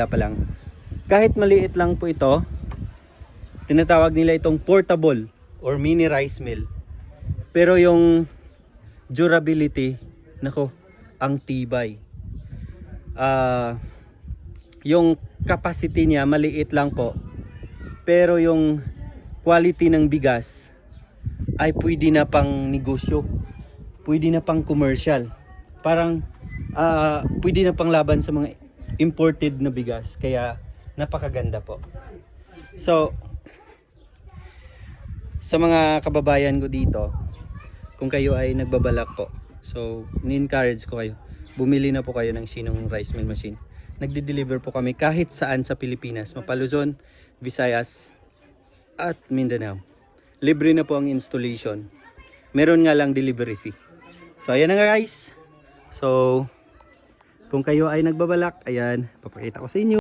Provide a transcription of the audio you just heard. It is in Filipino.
pa lang. Kahit maliit lang po ito, tinatawag nila itong portable or mini rice mill. Pero yung durability, nako, ang tibay. Yung capacity niya maliit lang po. Pero yung quality ng bigas ay pwede na pang negosyo. Pwede na pang commercial. Parang pwede na pang laban sa mga imported na bigas. Kaya napakaganda po. So, sa mga kababayan ko dito, kung kayo ay nagbabalak po, so ni-encourage ko kayo, bumili na po kayo ng Sinong rice mill machine. Nagde-deliver po kami kahit saan sa Pilipinas, Mapaluzon, Visayas at Mindanao. Libre na po ang installation. Meron nga lang delivery fee. So ayan na nga guys. So kung kayo ay nagbabalak, ayan, papakita ko sa inyo.